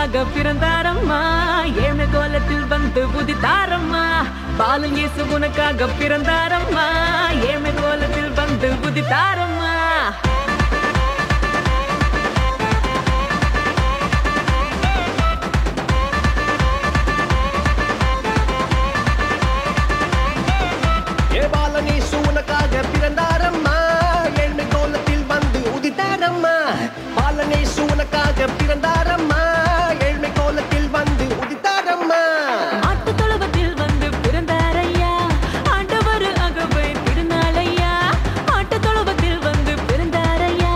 உனக்காக பிறந்தாரம்மா ஏழ்மை கோலத்தில் வந்து உதித்தாரம்மா பாலன் இயேசு உனக்காக பிறந்தாரம்மா ஏழ்மை கோலத்தில் வந்து உதித்தாரம்மா பாலன் இயேசு உனக்காக பிறந்தாரம்மா ஏழ்மை கோலத்தில் வந்து உதித்தாரம்மா பாலன் இயேசு உனக்காக பிறந்தாரம்மா ஏழ்மை கோலத்தில் வந்து உதித்தாரம்மா ஆட்டு தொழுவத்தில் வந்து பிறந்தாரையா ஆண்டவர் அகவை திருநாளையா ஆட்டு தொழுவத்தில் வந்து பிறந்தாரையா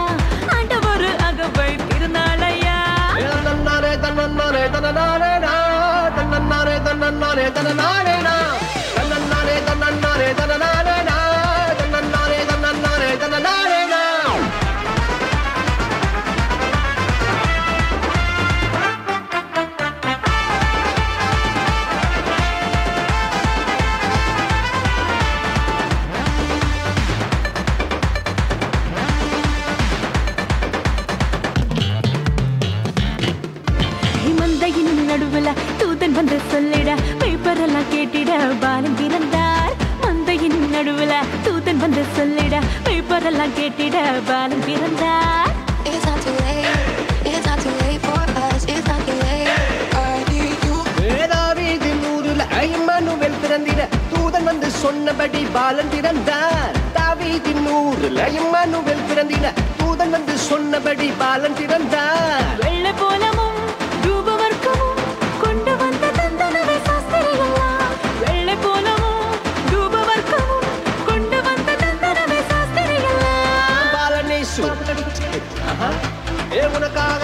ஆண்டவர் அகவை திருநாளையா தன்னாரே தன்னாரே தன்னாரே தன்னாரே தன்னாரே தன்னாரே தன்னாரே தன்னாரே தன்னாரே தன்னாரே தன்னாரே தன்னாரே தன்னாரே மந்தையின் நடுவுல தூதன் வந்து சொல்லிட பேப்பரெல்லாம் கேட்டிட பாலன் பிறந்தார் மந்தையின் நடுவுல தூதன் வந்து சொல்லிட பேப்பரெல்லாம் கேட்டிட பாலன் பிறந்தார் It's not too late. It's not too late for us. It's not too late. I need you. தாவீதின் ஊருல இம்மானுவேல் பிறந்திட தூதன் வந்து சொன்னபடி பாலன் பிறந்தார் தாவீதின் ஊருல இம்மானுவேல் பிறந்திட தூதன் வந்து சொன்னபடி பாலன் பிறந்தார் வெள்ளை போலமும் தூபவர்க்கமும் கொண்டு வந்த தந்தனவை சாஸ்திரிகள்லாம் வெள்ளை போலமும் தூபவர்க்கமும் கொண்டு வந்த தந்தனவை சாஸ்திரிகள்லாம் பாலன் இயேசு உனக்காக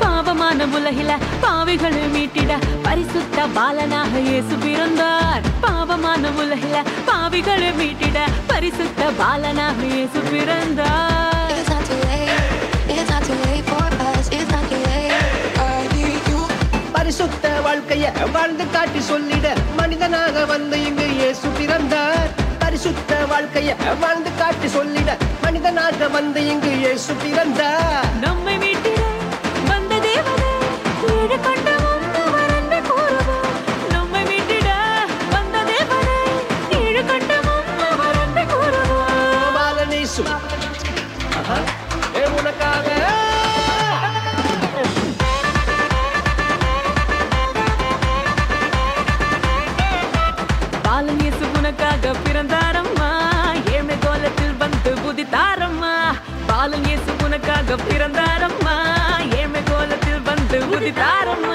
பாவமான உலகில பாவிகளை மீட்டிட பரிசுத்த பாலனாக இயேசு பிறந்தார் பாவமான உலகில பாவிகளை மீட்டிட பரிசுத்த பாலனாக இயேசு பிறந்தார் It's not too late. It's not too late for us. It's not too late. I need you. பரிசுத்த வாழ்க்கைய வாழ்ந்து காட்டி சொல்லிட மனிதனாக வந்து இங்கு இயேசு பிறந்தார் பரிசுத்த வாழ்க்கைய வாழ்ந்து காட்டி சொல்லிட மனிதனாக வந்து இங்கு இயேசு பிறந்தார் நம்மை மீட்டிட வந்த தேவனே வீடு கொண்டு வந்தவர் அன்பை கூறுவோம் நம்மை மீட்டிட வந்த தேவனே வீடு கொண்டு வந்தவர் அன்பை கூறுவோம் பாலன் இயேசு உனக்காக பாலன் இயேசு உனக்காக பிறந்தாரம்மா ஏழ்மை கோலத்தில் வந்து உதித்தாரம்மா பாலன் இயேசு உனக்காக பிறந்தாரம்மா ஏழ்மை கோலத்தில் வந்து உதித்தாரம்மா